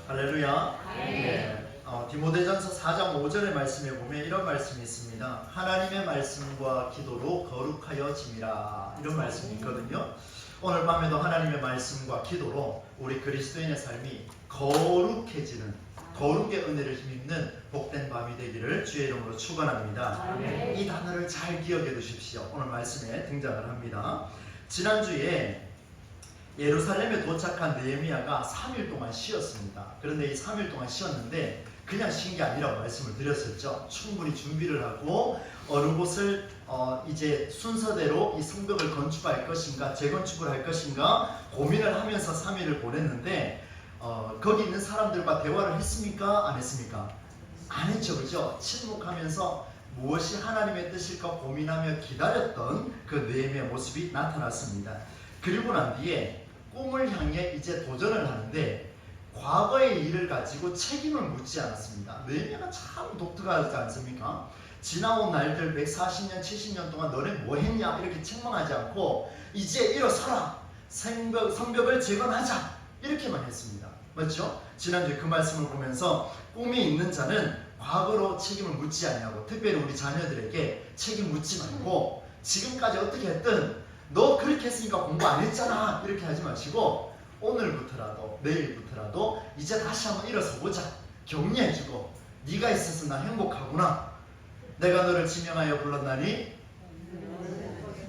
할렐루야. 네. 디모데전서 4장 5절의 말씀에 보면 이런 말씀이 있습니다. 하나님의 말씀과 기도로 거룩하여짐이라, 이런 말씀이 있거든요. 오늘 밤에도 하나님의 말씀과 기도로 우리 그리스도인의 삶이 거룩해지는, 거룩의 은혜를 힘입는 복된 밤이 되기를 주의 이름으로 축원합니다. 이 단어를 잘 기억해 두십시오. 오늘 말씀에 등장을 합니다. 지난주에 예루살렘에 도착한 느헤미야가 3일 동안 쉬었습니다. 그런데 이 3일 동안 쉬었는데 그냥 쉰 게 아니라고 말씀을 드렸었죠. 충분히 준비를 하고 어느 곳을 이제 순서대로 이 성벽을 건축할 것인가 재건축을 할 것인가 고민을 하면서 3일을 보냈는데 거기 있는 사람들과 대화를 했습니까? 안 했습니까? 안 했죠. 그죠? 침묵하면서 무엇이 하나님의 뜻일까 고민하며 기다렸던 그 느헤미야 모습이 나타났습니다. 그리고 난 뒤에 꿈을 향해 이제 도전을 하는데 과거의 일을 가지고 책임을 묻지 않았습니다. 느헤미야가 참 독특하지 않습니까? 지나온 날들 140년 70년 동안 너네 뭐 했냐 이렇게 책망하지 않고 이제 일어서라, 성벽을 재건하자 이렇게만 했습니다. 맞죠? 지난주에 그 말씀을 보면서 꿈이 있는 자는 과거로 책임을 묻지 않냐고, 특별히 우리 자녀들에게 책임 묻지 말고 지금까지 어떻게 했든 너 그렇게 했으니까 공부 안 했잖아 이렇게 하지 마시고 오늘부터라도 내일부터라도 이제 다시 한번 일어서 보자, 격려해주고 네가 있어서 나 행복하구나, 내가 너를 지명하여 불렀나니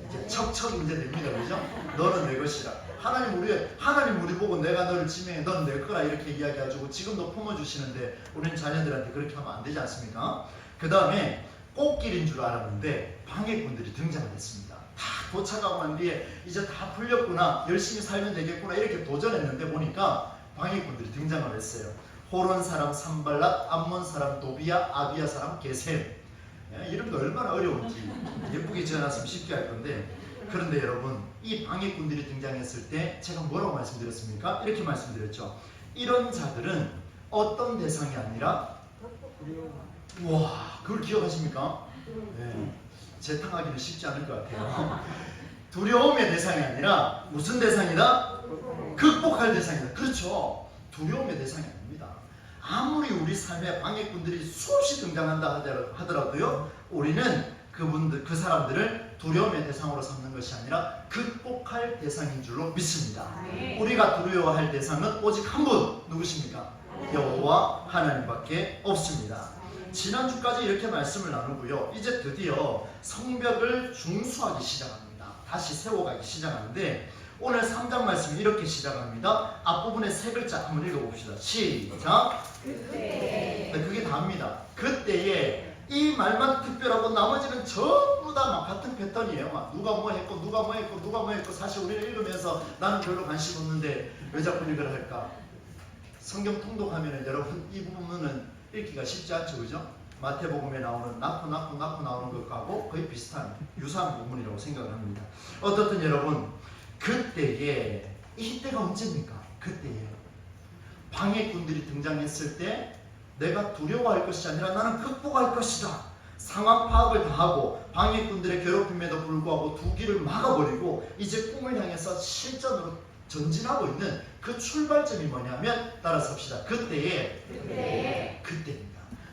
이제 척척 이제 됩니다. 그죠? 너는 내 것이라. 하나님 우리 보고 내가 너를 지명해 넌 내 거라 이렇게 이야기해주고 지금도 품어주시는데 우리는 자녀들한테 그렇게 하면 안 되지 않습니까? 그 다음에 꽃길인 줄 알았는데 방해꾼들이 등장을 했습니다. 다 도착하고 난 뒤에 이제 다 풀렸구나, 열심히 살면 되겠구나 이렇게 도전했는데 보니까 방해꾼들이 등장을 했어요. 호론 사람 산발랏, 암몬 사람 도비야, 아비야 사람 게셈. 이름도 얼마나 어려운지 예쁘게 지어놨으면 쉽게 할 건데, 그런데 여러분 이 방해꾼들이 등장했을 때 제가 뭐라고 말씀드렸습니까? 이렇게 말씀드렸죠. 이런 자들은 어떤 대상이 아니라, 우와, 그걸 기억하십니까? 네. 재탕하기는 쉽지 않을 것 같아요. 두려움의 대상이 아니라 무슨 대상이다? 극복할 대상이다. 그렇죠. 두려움의 대상이 아닙니다. 아무리 우리 삶에 방해꾼들이 수없이 등장한다 하더라도요, 우리는 그 사람들을 두려움의 대상으로 삼는 것이 아니라 극복할 대상인 줄로 믿습니다. 우리가 두려워할 대상은 오직 한 분, 누구십니까? 여호와 하나님밖에 없습니다. 지난주까지 이렇게 말씀을 나누고요, 이제 드디어 성벽을 중수하기 시작합니다. 다시 세워가기 시작하는데 오늘 3장 말씀이 이렇게 시작합니다. 앞부분에 세 글자 한번 읽어봅시다. 시작. 그때. 네, 그게 답니다. 그때에. 이 말만 특별하고 나머지는 전부 다 막 같은 패턴이에요. 막 누가 뭐 했고 누가 뭐 했고 누가 뭐 했고. 사실 우리는 읽으면서 나는 별로 관심 없는데 왜 자꾸 이걸 할까? 성경 통독하면은 여러분 이 부분은 읽기가 쉽지 않죠, 그죠? 마태복음에 나오는 낳고 나오는 것하고 거의 비슷한 유사한 부분이라고 생각을 합니다. 어떻든 여러분, 그때에, 이때가 언제입니까? 그때에 방해꾼들이 등장했을 때 내가 두려워할 것이 아니라 나는 극복할 것이다. 상황 파악을 다 하고 방해꾼들의 괴롭힘에도 불구하고 두 길을 막아버리고 이제 꿈을 향해서 실전으로 전진하고 있는 그 출발점이 뭐냐면, 따라서 합시다. 그때입니다.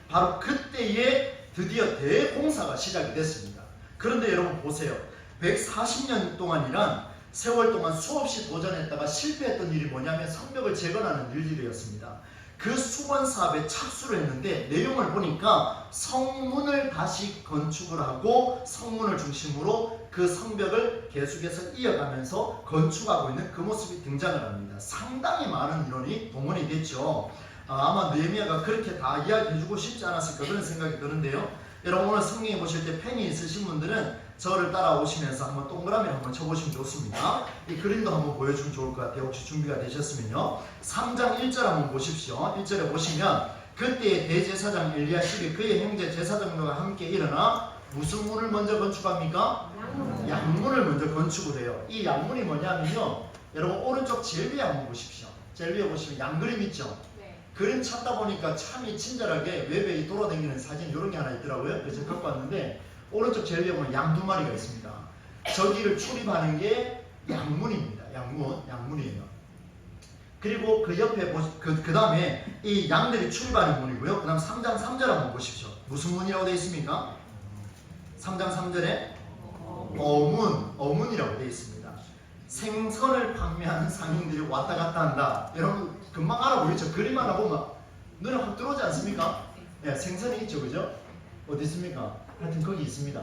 바로 그때에 드디어 대공사가 시작이 됐습니다. 그런데 여러분 보세요. 140년 동안이란 세월 동안 수없이 도전했다가 실패했던 일이 뭐냐면 성벽을 재건하는 일들이었습니다. 그 수건 사업에 착수를 했는데 내용을 보니까 성문을 다시 건축을 하고 성문을 중심으로 그 성벽을 계속해서 이어가면서 건축하고 있는 그 모습이 등장을 합니다. 상당히 많은 인원이 동원이 됐죠. 아마 느헤미야가 그렇게 다 이야기해주고 싶지 않았을까 그런 생각이 드는데요. 여러분 오늘 성경에 보실 때 펜이 있으신 분들은 저를 따라오시면서 한번 동그라미를 한번 쳐보시면 좋습니다. 이 그림도 한번 보여주면 좋을 것 같아요. 혹시 준비가 되셨으면요. 3장 1절 한번 보십시오. 1절에 보시면 그때의 대제사장 엘리야십이 그의 형제 제사장들과 함께 일어나 무슨 문을 먼저 건축합니까? 양문을 먼저 건축을 해요. 이 양문이 뭐냐면요, 여러분 오른쪽 제일 위에 한번 보십시오. 제일 위에 보시면 양 그림 있죠? 그림 찾다 보니까 참이 친절하게 웹에 돌아다니는 사진 이런 게 하나 있더라고요. 그래서 갖고 왔는데 오른쪽 제일 위에 보면 양 두 마리가 있습니다. 저기를 출입하는 게 양문입니다. 양문이에요. 그리고 그 옆에 그 다음에 이 양들이 출입하는 문이고요. 그 다음 3장 3절 한번 보십시오. 무슨 문이라고 되어 있습니까? 3장 3절에 어문이라고 되어 있습니다. 생선을 판매하는 상인들이 왔다 갔다 한다. 여러분 금방 알아보겠죠? 그림 하나 보면 눈에 확 들어오지 않습니까? 네, 생선이 있죠, 그죠? 어디 있습니까? 하여튼 거기 있습니다.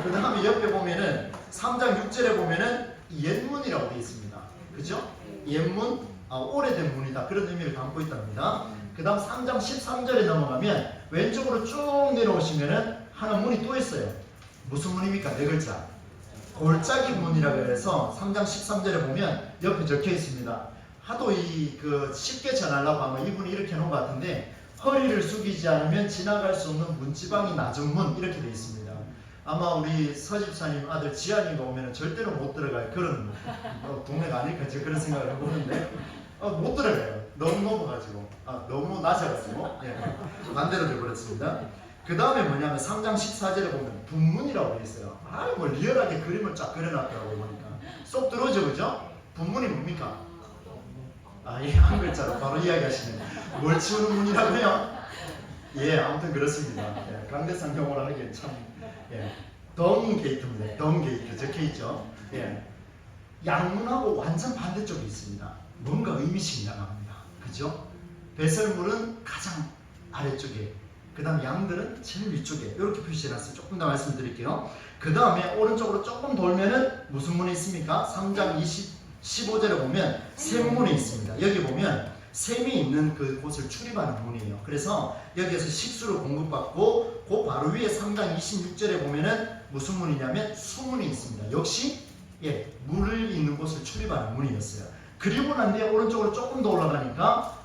그 다음에 옆에 보면은 3장 6절에 보면은 옛문이라고 되어 있습니다. 그죠? 옛문, 오래된 문이다. 그런 의미를 담고 있답니다. 그 다음 3장 13절에 넘어가면 왼쪽으로 쭉 내려오시면은 하나 문이 또 있어요. 무슨 문입니까? 네 글자. 골짜기 문이라고 해서 3장 13절에 보면 옆에 적혀 있습니다. 하도 쉽게 전하려고 하면 이분이 이렇게 해놓은 것 같은데, 허리를 숙이지 않으면 지나갈 수 없는 문지방이 낮은 문, 이렇게 되어 있습니다. 아마 우리 서집사님 아들 지한이가 오면 절대로 못 들어갈 그런 동네가 아닐까, 제가 그런 생각을 해보는데 못 들어가요. 너무 높아가지고, 너무 낮아가지고, 예, 반대로 되어버렸습니다. 그 다음에 뭐냐면 3장 14절에 보면 분문이라고 되어 있어요. 뭐 리얼하게 그림을 쫙 그려놨더라고요. 보니까 쏙 들어오죠, 그죠? 분문이 뭡니까? 예, 한 글자로 바로 이야기하시네. 뭘 치우는 문이라고요? 예, 아무튼 그렇습니다. 예, 강대상 경호를 하기엔 참, 예, 덩 게이트입니다. 덩 게이트 적혀 있죠. 예, 양문하고 완전 반대쪽에 있습니다. 뭔가 의미심장합니다. 그죠? 배설물은 가장 아래쪽에, 그 다음 양들은 제일 위쪽에, 이렇게 표시해놨어요. 조금 더 말씀드릴게요. 그 다음에 오른쪽으로 조금 돌면은 무슨 문이 있습니까? 3장 15절에 보면 샘문이 있습니다. 여기 보면 샘이 있는 그 곳을 출입하는 문이에요. 그래서 여기에서 식수를 공급받고 그 바로 위에 3장 26절에 보면은 무슨 문이냐면 수문이 있습니다. 역시 물을 있는 곳을 출입하는 문이었어요. 그리고 난 뒤에 오른쪽으로 조금 더 올라가니까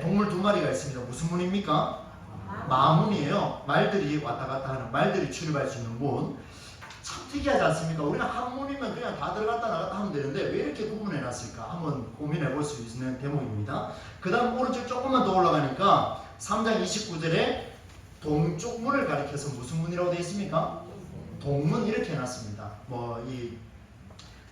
동물 두 마리가 있습니다. 무슨 문입니까? 마문이에요. 말들이 왔다 갔다 하는, 말들이 출입할 수 있는 문. 참 특이하지 않습니까? 우리는 한 문이면 그냥 다 들어갔다 나갔다 하면 되는데 왜 이렇게 구분해 놨을까? 한번 고민해 볼 수 있는 대목입니다. 그 다음 오른쪽 조금만 더 올라가니까 3장 29절에 동쪽 문을 가리켜서 무슨 문이라고 되어 있습니까? 동문, 이렇게 해놨습니다.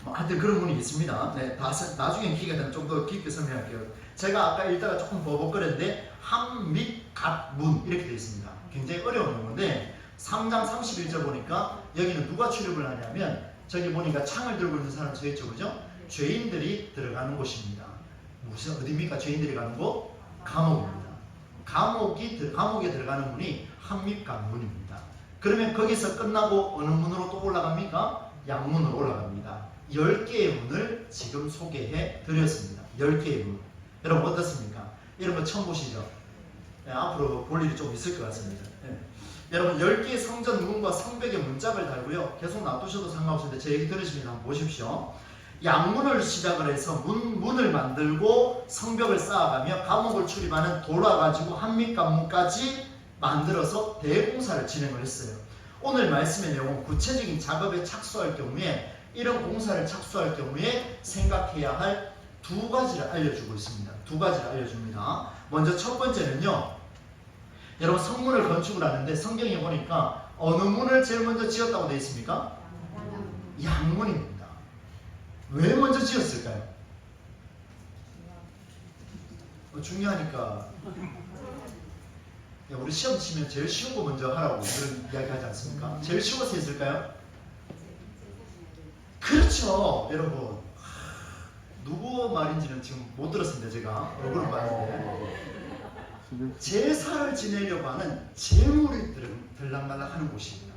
하여튼 그런 문이 있습니다. 네, 나중에 기회가 되면 좀 더 깊게 설명할게요. 제가 아까 읽다가 조금 버벅거렸는데 함밑갓문 이렇게 되어 있습니다. 굉장히 어려운 용어인데 3장 31절 보니까 여기는 누가 출입을 하냐면, 저기 보니까 창을 들고 있는 사람 서 있죠, 그죠? 죄인들이 들어가는 곳입니다. 무슨 어디입니까? 죄인들이 가는 곳? 감옥입니다. 감옥에 들어가는 문이 함밑갓문입니다. 그러면 거기서 끝나고 어느 문으로 또 올라갑니까? 양문으로 올라갑니다. 10개의 문을 지금 소개해 드렸습니다. 10개의 문. 여러분 어떻습니까? 이런 거 처음 보시죠? 앞으로 볼 일이 좀 있을 것 같습니다. 여러분 10개의 성전 문과 성벽에 문짝을 달고요. 계속 놔두셔도 상관없는데 제 얘기 들으시면 한번 보십시오. 양문을 시작을 해서 문을 만들고 성벽을 쌓아가며 감옥을 출입하는 돌아가지고 함밑관문까지 만들어서 대공사를 진행을 했어요. 오늘 말씀의 내용은 구체적인 작업에 착수할 경우에, 이런 공사를 착수할 경우에 생각해야 할 두 가지를 알려주고 있습니다. 두 가지를 알려줍니다. 먼저 첫 번째는요, 여러분 성문을 건축을 하는데 성경에 보니까 어느 문을 제일 먼저 지었다고 되어 있습니까? 양문입니다. 왜 먼저 지었을까요? 중요하니까. 우리 시험 치면 제일 쉬운 거 먼저 하라고 그런 이야기 하지 않습니까? 제일 쉬운 것이 있을까요? 그렇죠, 여러분. 누구 말인지는 지금 못 들었습니다. 제가 얼굴을 봤는데 제사를 지내려고 하는 제물이 들락날락하는 곳입니다.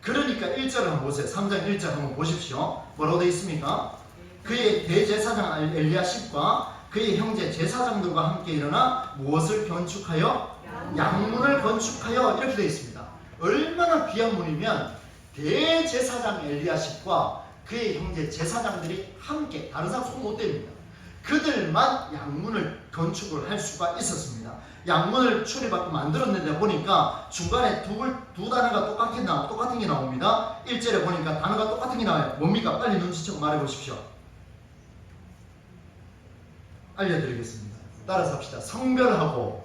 그러니까 1절을 한번 보세요. 3장 1절 한번 보십시오. 뭐라고 되어 있습니까? 그의 대제사장 엘리야십과 그의 형제 제사장들과 함께 일어나 무엇을 건축하여? 양문을 건축하여, 이렇게 되어 있습니다. 얼마나 귀한 문이면 대제사장 엘리야십과 그의 형제 제사장들이 함께, 다른 사람 손 못 댑니다. 그들만 양문을 건축을 할 수가 있었습니다. 양문을 출입하고 만들었는데 보니까 중간에 두 단어가 똑같은 게 나옵니다. 1절에 보니까 단어가 똑같은 게 나와요. 뭡니까? 빨리 눈치채고 말해 보십시오. 알려드리겠습니다. 따라서 합시다. 성별하고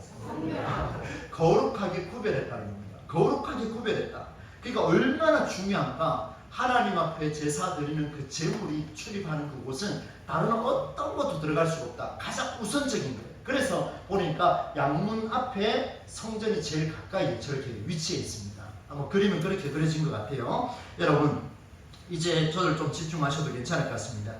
거룩하게 구별했다는 겁니다. 거룩하게 구별했다. 그러니까 얼마나 중요한가. 하나님 앞에 제사 드리는 그 제물이 출입하는 그곳은 다른 어떤 것도 들어갈 수가 없다. 가장 우선적인 거예요. 그래서 보니까 양문 앞에 성전이 제일 가까이 저렇게 위치해 있습니다. 아마 그림은 그렇게 그려진 것 같아요. 여러분, 이제 저를 좀 집중하셔도 괜찮을 것 같습니다.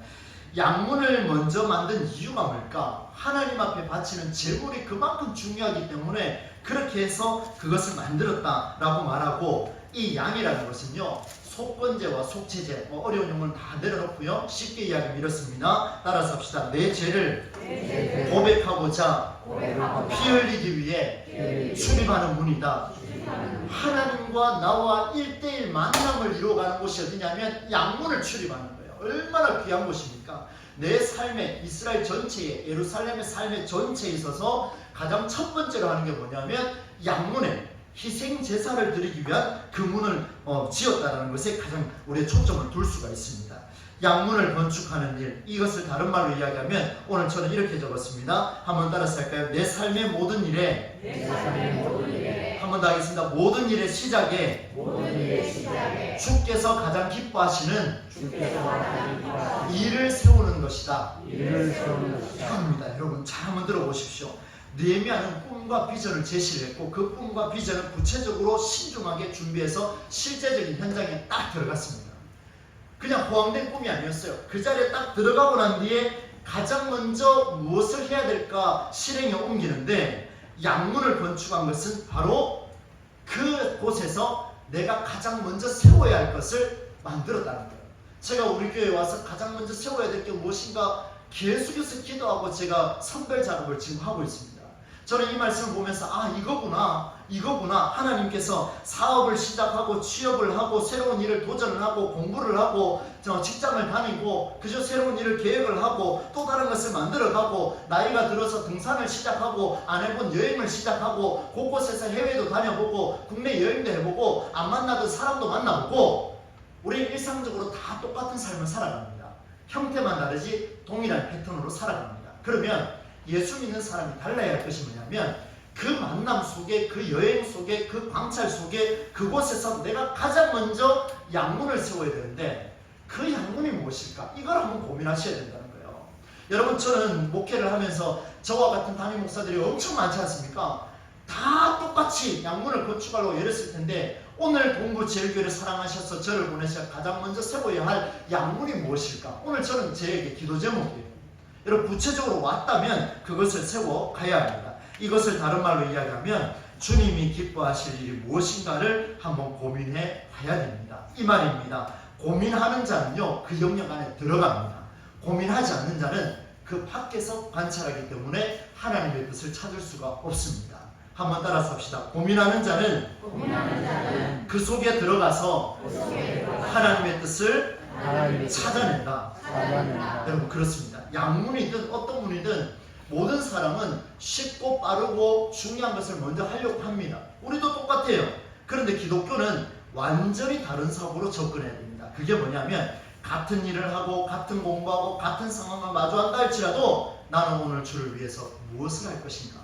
양문을 먼저 만든 이유가 뭘까? 하나님 앞에 바치는 제물이 그만큼 중요하기 때문에 그렇게 해서 그것을 만들었다라고 말하고, 이 양이라는 것은요, 속건제와 속죄제, 어려운 용어는 다 내려놓고요, 쉽게 이야기하면 이렇습니다. 따라서 합시다. 내 죄를 고백하고자 피 흘리기 위해 출입하는 문이다. 하나님과 나와 1대1 만남을 이루어가는 곳이 어디냐면 양문을 출입하는 거예요. 얼마나 귀한 곳입니까? 내 삶의, 이스라엘 전체에, 예루살렘의 삶의 전체에 있어서 가장 첫 번째로 하는 게 뭐냐면 양문에 희생 제사를 드리기 위한 그 문을 지었다는 것에 가장 우리의 초점을 둘 수가 있습니다. 양문을 건축하는 일, 이것을 다른 말로 이야기하면 오늘 저는 이렇게 적었습니다. 한번 따라서 할까요? 내 삶의 모든 일에 한 번 더 하겠습니다. 모든 일의 시작에 주께서 가장 기뻐하시는 일을 세우는 것이다. 합니다. 여러분 잘 한번 들어보십시오. 느헤미야는 꿈과 비전을 제시를 했고, 그 꿈과 비전을 구체적으로 신중하게 준비해서 실제적인 현장에 딱 들어갔습니다. 그냥 호황된 꿈이 아니었어요. 그 자리에 딱 들어가고 난 뒤에 가장 먼저 무엇을 해야 될까 실행에 옮기는데, 양문을 건축한 것은 바로 그곳에서 내가 가장 먼저 세워야 할 것을 만들었다는 거예요. 제가 우리 교회에 와서 가장 먼저 세워야 될 게 무엇인가 계속해서 기도하고 제가 선별 작업을 지금 하고 있습니다. 저는 이 말씀을 보면서 이거구나. 하나님께서 사업을 시작하고 취업을 하고 새로운 일을 도전을 하고 공부를 하고 직장을 다니고 그저 새로운 일을 계획을 하고 또 다른 것을 만들어가고 나이가 들어서 등산을 시작하고 안 해본 여행을 시작하고 곳곳에서 해외도 다녀보고 국내 여행도 해보고 안 만나던 사람도 만나보고, 우리는 일상적으로 다 똑같은 삶을 살아갑니다. 형태만 다르지 동일한 패턴으로 살아갑니다. 그러면 예수 믿는 사람이 달라야 할 것이 뭐냐면, 그 만남 속에, 그 여행 속에, 그 광찰 속에, 그곳에서 내가 가장 먼저 양문을 세워야 되는데, 그 양문이 무엇일까? 이걸 한번 고민하셔야 된다는 거예요. 여러분, 저는 목회를 하면서 저와 같은 담임 목사들이 엄청 많지 않습니까? 다 똑같이 양문을 건축하려고 애를 텐데, 오늘 동부제일교회를 사랑하셔서 저를 보내셔서 가장 먼저 세워야 할 양문이 무엇일까? 오늘 저는 제에게 기도 제목이에요. 여러분, 구체적으로 왔다면 그것을 세워 가야 합니다. 이것을 다른 말로 이야기하면 주님이 기뻐하실 일이 무엇인가를 한번 고민해 봐야 됩니다. 이 말입니다. 고민하는 자는요, 그 영역 안에 들어갑니다. 고민하지 않는 자는 그 밖에서 관찰하기 때문에 하나님의 뜻을 찾을 수가 없습니다. 한번 따라서 합시다. 고민하는 자는 그 속에 들어가서 하나님의 뜻을 찾아낸다. 여러분, 그렇습니다. 양문이든 어떤 문이든 모든 사람은 쉽고 빠르고 중요한 것을 먼저 하려고 합니다. 우리도 똑같아요. 그런데 기독교는 완전히 다른 사고로 접근해야 됩니다. 그게 뭐냐면, 같은 일을 하고 같은 공부하고 같은 상황과 마주한다 할지라도 나는 오늘 주를 위해서 무엇을 할 것인가,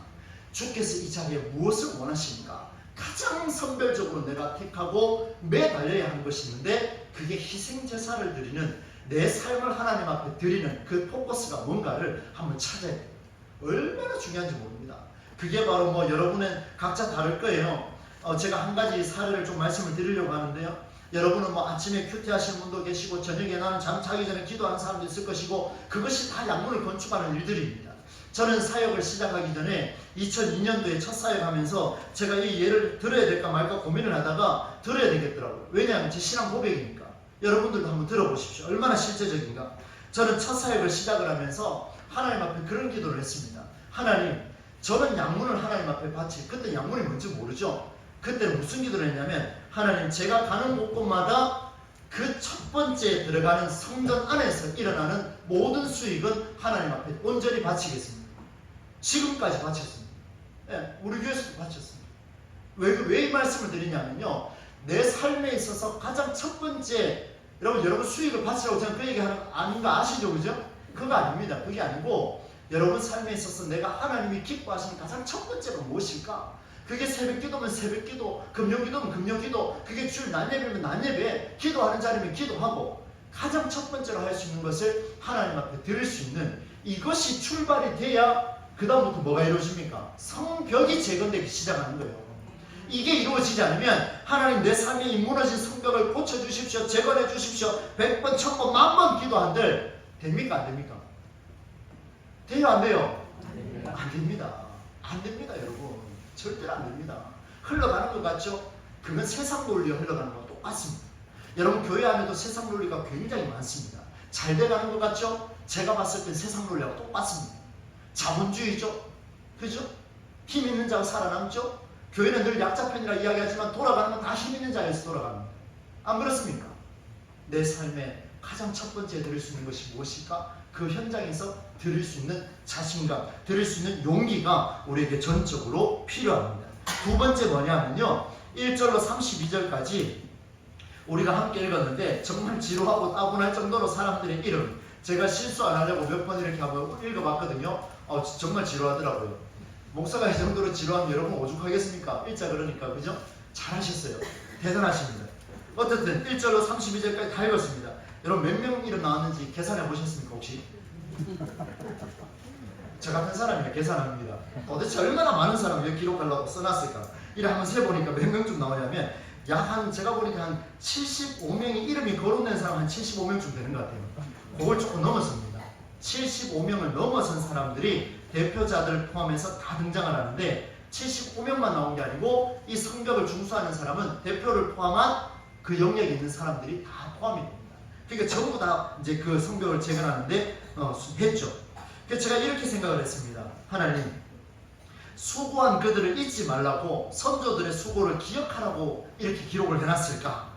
주께서 이 자리에 무엇을 원하십니까, 가장 선별적으로 내가 택하고 매달려야 하는 것이 있는데, 그게 희생제사를 드리는, 내 삶을 하나님 앞에 드리는 그 포커스가 뭔가를 한번 찾아야 돼요. 얼마나 중요한지 모릅니다. 그게 바로 여러분은 각자 다를 거예요. 제가 한 가지 사례를 좀 말씀을 드리려고 하는데요. 여러분은 아침에 큐티하시는 분도 계시고 저녁에 나는 잠 자기 전에 기도하는 사람도 있을 것이고, 그것이 다 양문을 건축하는 일들입니다. 저는 사역을 시작하기 전에 2002년도에 첫 사역하면서 제가 이 예를 들어야 될까 말까 고민을 하다가 들어야 되겠더라고요. 왜냐하면 제 신앙 고백이니까. 여러분들도 한번 들어보십시오. 얼마나 실제적인가. 저는 첫 사역을 시작을 하면서 하나님 앞에 그런 기도를 했습니다. 하나님, 저는 양문을 하나님 앞에 바치, 그때 양문이 뭔지 모르죠. 그때는 무슨 기도를 했냐면, 하나님, 제가 가는 곳곳마다 그 첫 번째 들어가는 성전 안에서 일어나는 모든 수익은 하나님 앞에 온전히 바치겠습니다. 지금까지 바쳤습니다. 우리 교회에서도 바쳤습니다. 왜 이 말씀을 드리냐면요, 내 삶에 있어서 가장 첫 번째, 여러분 수익을 바치라고 저는 그 얘기하는 거 아닌 거 아시죠? 그죠? 그거 아닙니다. 그게 아니고, 여러분 삶에 있어서 내가 하나님이 기뻐하시는 가장 첫 번째가 무엇일까? 그게 새벽 기도면 새벽 기도, 금요 기도면 금요 기도, 그게 주일 낮 예배면 낮 예배, 기도하는 자리면 기도하고, 가장 첫 번째로 할 수 있는 것을 하나님 앞에 드릴 수 있는 이것이 출발이 돼야 그 다음부터 뭐가 이루어집니까? 성벽이 재건되기 시작하는 거예요. 이게 이루어지지 않으면 하나님 내 삶에 이 무너진 성벽을 고쳐주십시오, 재건해 주십시오, 100번, 1000번, 10,000번 기도한들 됩니까? 안 됩니까? 돼요? 안 돼요? 안 됩니다. 안 됩니다, 여러분. 절대로 안 됩니다. 흘러가는 것 같죠? 그건 세상 논리에 흘러가는 것 똑같습니다. 여러분, 교회 안에도 세상 논리가 굉장히 많습니다. 잘 돼가는 것 같죠? 제가 봤을 땐 세상 논리하고 똑같습니다. 자본주의죠? 그죠? 힘 있는 자가 살아남죠? 교회는 늘 약자 편이라 이야기하지만 돌아가는 건 다 힘 있는 자에서 돌아갑니다. 안 그렇습니까? 내 삶에 가장 첫 번째 드릴 수 있는 것이 무엇일까? 그 현장에서 드릴 수 있는 자신감, 드릴 수 있는 용기가 우리에게 전적으로 필요합니다. 두 번째 뭐냐면요, 1절로 32절까지 우리가 함께 읽었는데 정말 지루하고 따분할 정도로 사람들의 이름, 제가 실수 안 하려고 몇 번 이렇게 한번 읽어봤거든요. 정말 지루하더라고요. 목사가 이 정도로 지루하면 여러분 오죽하겠습니까? 일자 그러니까, 그죠? 잘하셨어요. 대단하십니다. 어쨌든 1절로 32절까지 다 읽었습니다. 여러분 몇 명 이름 나왔는지 계산해 보셨습니까 혹시? 저 같은 사람이 계산합니다. 도대체 얼마나 많은 사람을 여기 기록하려고 써놨을까? 이래 한번 세보니까 몇 명쯤 나오냐면 제가 보니까 한 75명이 이름이 거론된 사람 한 75명쯤 되는 것 같아요. 그걸 조금 넘었습니다. 75명을 넘어선 사람들이 대표자들 포함해서 다 등장을 하는데 75명만 나온 게 아니고 이 성벽을 중수하는 사람은 대표를 포함한 그 영역에 있는 사람들이 다 포함이 됩니다. 그러니까 전부 다 이제 그 성벽을 재건하는데 했죠. 그래서 제가 이렇게 생각을 했습니다. 하나님, 수고한 그들을 잊지 말라고 선조들의 수고를 기억하라고 이렇게 기록을 해놨을까?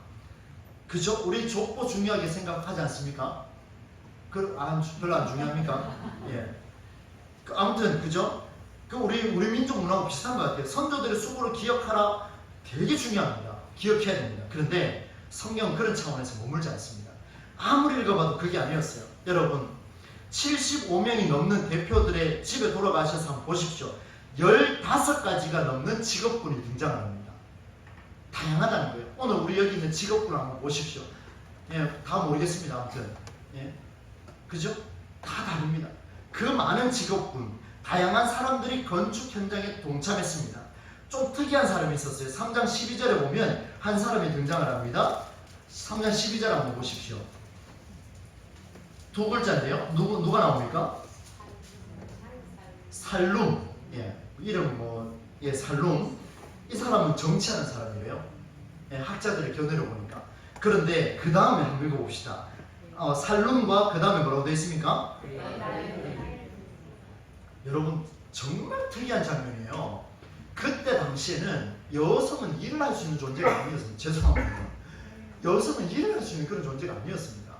그죠? 우리 족보 중요하게 생각하지 않습니까? 별로 안 중요합니까? 예. 아무튼 그죠? 우리 민족 문화하고 비슷한 것 같아요. 선조들의 수고를 기억하라, 되게 중요합니다. 기억해야 됩니다. 그런데 성경은 그런 차원에서 머물지 않습니다. 아무리 읽어봐도 그게 아니었어요. 여러분, 75명이 넘는 대표들의 집에 돌아가셔서 한번 보십시오. 15가지가 넘는 직업군이 등장을 합니다. 다양하다는 거예요. 오늘 우리 여기 있는 직업군 한번 보십시오. 예, 다 모르겠습니다. 아무튼 예, 그죠? 다 다릅니다. 그 많은 직업군, 다양한 사람들이 건축 현장에 동참했습니다. 좀 특이한 사람이 있었어요. 3장 12절에 보면 한 사람이 등장을 합니다. 3장 12절 한번 보십시오. 두 글자인데요. 누가 나옵니까? 살룸. 예, 이름 살룸. 이 사람은 정치하는 사람이에요. 예, 학자들의 견해로 보니까. 그런데 그 다음에 한번 읽어봅시다. 살룸과 그 다음에 뭐라고 되어 있습니까? 여러분, 정말 특이한 장면이에요. 그때 당시에는 여성은 일을 할 수 있는 존재가 아니었습니다. 죄송합니다. 여성은 일을 할 수 있는 그런 존재가 아니었습니다.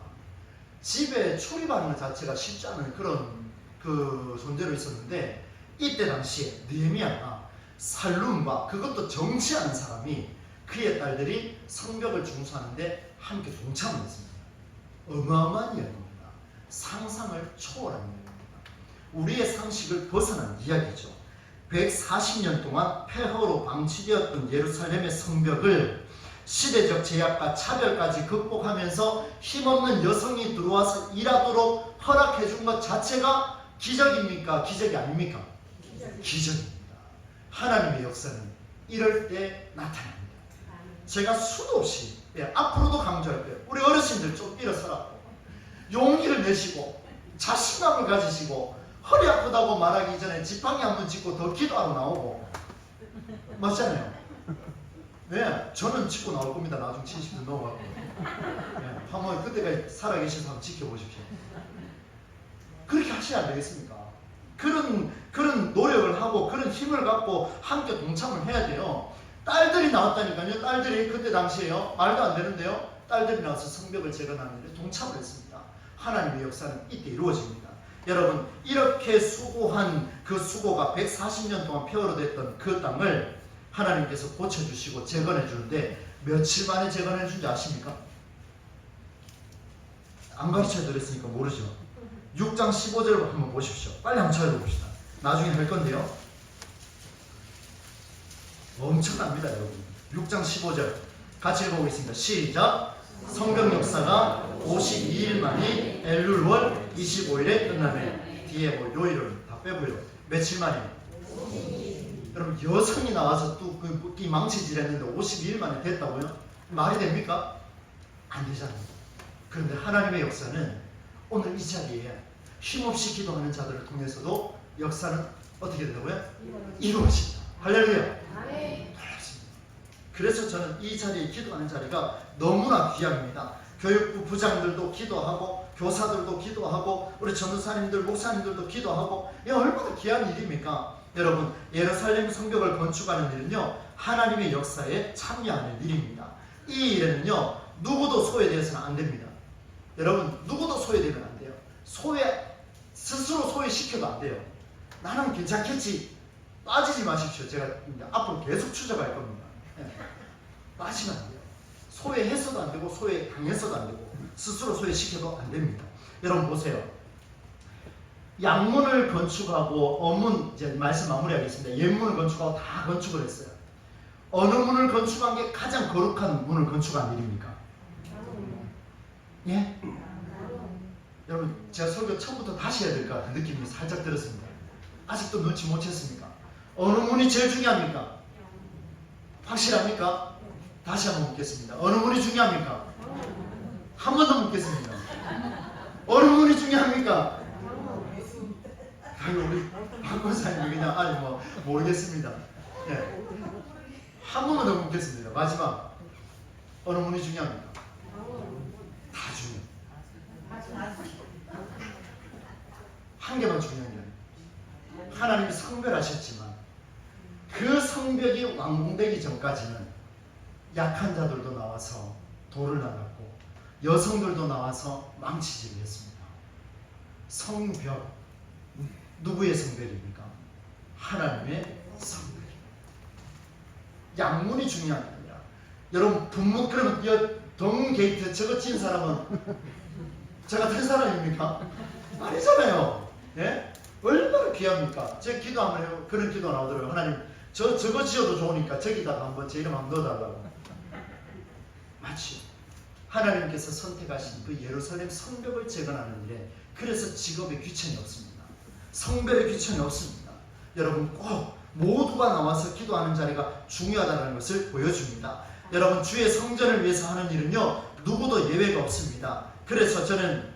집에 출입하는 것 자체가 쉽지 않은 그런 그 존재로 있었는데, 이때 당시에 느헤미야가 살룸과 그것도 정치하는 사람이 그의 딸들이 성벽을 중수하는데 함께 동참을 했습니다. 어마어마한 이야기입니다. 상상을 초월한 이야기입니다. 우리의 상식을 벗어난 이야기죠. 140년 동안 폐허로 방치되었던 예루살렘의 성벽을 시대적 제약과 차별까지 극복하면서 힘없는 여성이 들어와서 일하도록 허락해 준 것 자체가 기적입니까? 기적이 아닙니까? 기적입니다. 하나님의 역사는 이럴 때 나타납니다. 제가 수도 없이 앞으로도 강조할 거예요. 우리 어르신들 좀 일어서라고 용기를 내시고 자신감을 가지시고 허리 아프다고 말하기 전에 지팡이 한번 짚고 더 기도하러 나오고, 맞잖아요. 네, 저는 짚고 나올 겁니다. 나중 70도 넘어가고. 네, 한번 그때까지 살아계셔서 한번 지켜보십시오. 그렇게 하셔야 안 되겠습니까? 그런 노력을 하고 그런 힘을 갖고 함께 동참을 해야 돼요. 딸들이 나왔다니까요. 딸들이 그때 당시에요. 말도 안 되는데요. 딸들이 나와서 성벽을 재건하는 데 동참을 했습니다. 하나님의 역사는 이때 이루어집니다. 여러분, 이렇게 수고한 그 수고가 140년 동안 폐허로 됐던 그 땅을 하나님께서 고쳐주시고 재건해 주는데 며칠 만에 재건해 준지 아십니까? 안 가르쳐 드렸으니까 모르죠. 6장 15절을 한번 보십시오. 빨리 한번 찾아봅시다. 나중에 할 건데요. 엄청납니다, 여러분. 6장 15절 같이 읽어보겠습니다. 시작. 성경 역사가 52일 만이 엘룰월 25일에 끝나네. 뒤에 뭐 요일은 다 빼고요. 며칠 만이에요? 여러분, 여성이 나와서 또 이 망치질했는데 52일 만에 됐다고요? 말이 됩니까? 안 되잖아요. 그런데 하나님의 역사는 오늘 이 자리에 힘없이 기도하는 자들을 통해서도 역사는 어떻게 된다고요? 이루어진다. 할렐루야. 놀랍습니다. 그래서 저는 이 자리에 기도하는 자리가 너무나 귀합니다. 교육부 부장들도 기도하고 교사들도 기도하고 우리 전도사님들 목사님들도 기도하고 이게 얼마나 귀한 일입니까? 여러분, 예루살렘 성벽을 건축하는 일은요 하나님의 역사에 참여하는 일입니다. 이 일에는요 누구도 소외되어서는 안 됩니다. 여러분, 누구도 소외되면 안 돼요. 스스로 소외시켜도 안 돼요. 나는 괜찮겠지. 빠지지 마십시오. 제가 앞으로 계속 추적할 겁니다. 빠지면 안 돼요. 소외해서도 안 되고 소외당해서도 안 되고 스스로 소외시켜도 안 됩니다. 여러분 보세요. 양문을 건축하고 어문, 이제 말씀 마무리하겠습니다. 옛문을 건축하고 다 건축을 했어요. 어느 문을 건축한 게 가장 거룩한 문을 건축한 일입니까? 예? 여러분, 제가 설교 처음부터 다시 해야 될 것 같은 느낌이 살짝 들었습니다. 아직도 눈치 못 챘습니까? 어느 문이 제일 중요합니까? 확실합니까? 다시 한번 묻겠습니다. 어느 문이 중요합니까? 한 번 더 묻겠습니다. 어느 문이 중요합니까? 우리 박권사님이 그냥 아니 뭐 모르겠습니다. 예. 한 번만 더 묻겠습니다. 마지막. 어느 문이 중요합니까? 다 중요해요. 한 개만 중요한 게 아니에요. 하나님이 성별하셨지만 그 성벽이 완공되기 전까지는 약한 자들도 나와서 돌을 나갔고 여성들도 나와서 망치질을 했습니다. 성벽, 누구의 성벽입니까? 하나님의 성벽입니다. 양문이 중요한 게 아니라 여러분, 분문, 그러면 동 게이트 저거 친 사람은 제가 된 사람입니까? 아니잖아요. 예? 얼마나 귀합니까? 제 기도하면 해요. 그런 기도 나오더라고요. 하나님, 저거 지어도 좋으니까 저기다가 한번 제 이름 한번 넣어달라고. 마치 하나님께서 선택하신 그 예루살렘 성벽을 재건하는 일에 그래서 직업에 귀천이 없습니다. 성별에 귀천이 없습니다. 여러분, 꼭 모두가 나와서 기도하는 자리가 중요하다는 것을 보여줍니다. 여러분, 주의 성전을 위해서 하는 일은요 누구도 예외가 없습니다. 그래서 저는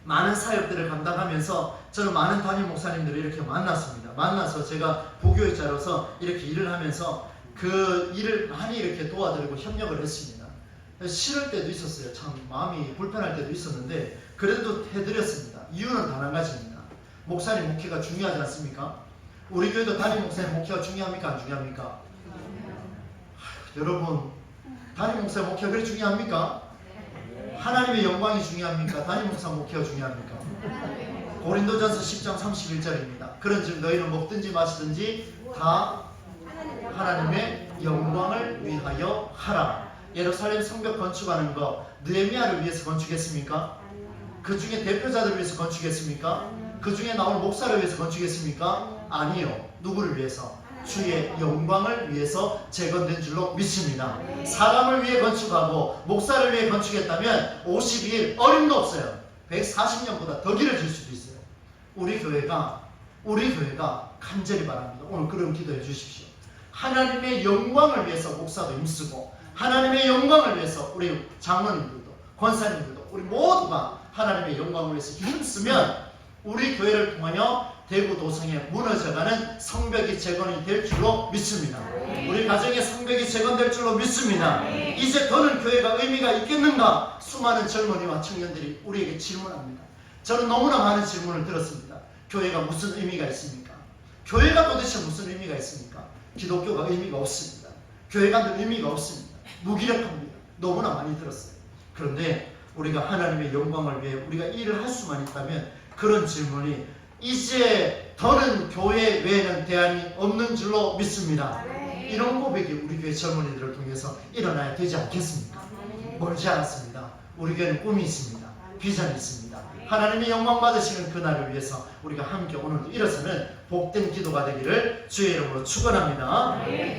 많은 사역들을 감당하면서 저는 많은 담임 목사님들을 이렇게 만났습니다. 만나서 제가 부교육자로서 이렇게 일을 하면서 그 일을 많이 이렇게 도와드리고 협력을 했습니다. 싫을 때도 있었어요. 참 마음이 불편할 때도 있었는데 그래도 해드렸습니다. 이유는 단 한 가지입니다. 목사님 목회가 중요하지 않습니까? 우리 교회도 담임 목사님 목회가 중요합니까? 안 중요합니까? 여러분, 담임 목사 목회가 그렇게 중요합니까? 하나님의 영광이 중요합니까? 담임 목사 목회가 중요합니까? 고린도전서 10장 31절입니다. 그런즉 너희는 먹든지 마시든지 다 하나님의 영광을 위하여 하라. 예루살렘 성벽 건축하는 거 느헤미야를 위해서 건축했습니까? 그 중에 대표자들을 위해서 건축했습니까? 그 중에 나올 목사를 위해서 건축했습니까? 아니요. 누구를 위해서? 주의 영광을 위해서 재건된 줄로 믿습니다. 사람을 위해 건축하고 목사를 위해 건축했다면 52일 어림도 없어요. 140년보다 더 길어질 수도 있어요. 우리 교회가 간절히 바랍니다. 오늘 그런 기도해 주십시오. 하나님의 영광을 위해서 목사도 힘쓰고 하나님의 영광을 위해서 우리 장로님들도 권사님들도 우리 모두가 하나님의 영광을 위해서 힘쓰면 우리 교회를 통하여 대구 도성에 무너져가는 성벽이 재건이 될 줄로 믿습니다. 우리 가정의 성벽이 재건될 줄로 믿습니다. 이제 더는 교회가 의미가 있겠는가? 수많은 젊은이와 청년들이 우리에게 질문합니다. 저는 너무나 많은 질문을 들었습니다. 교회가 무슨 의미가 있습니까? 교회가 도대체 무슨 의미가 있습니까? 기독교가 의미가 없습니다. 교회가 늘 의미가 없습니다. 무기력합니다. 너무나 많이 들었어요. 그런데 우리가 하나님의 영광을 위해 우리가 일을 할 수만 있다면 그런 질문이 이제 더는 교회 외에는 대안이 없는 줄로 믿습니다. 이런 고백이 우리 교회 젊은이들을 통해서 일어나야 되지 않겠습니까? 멀지 않았습니다. 우리 교회는 꿈이 있습니다. 비전이 있습니다. 하나님의 영광 받으시는 그날을 위해서 우리가 함께 오늘도 일어서는 복된 기도가 되기를 주의 이름으로 축원합니다.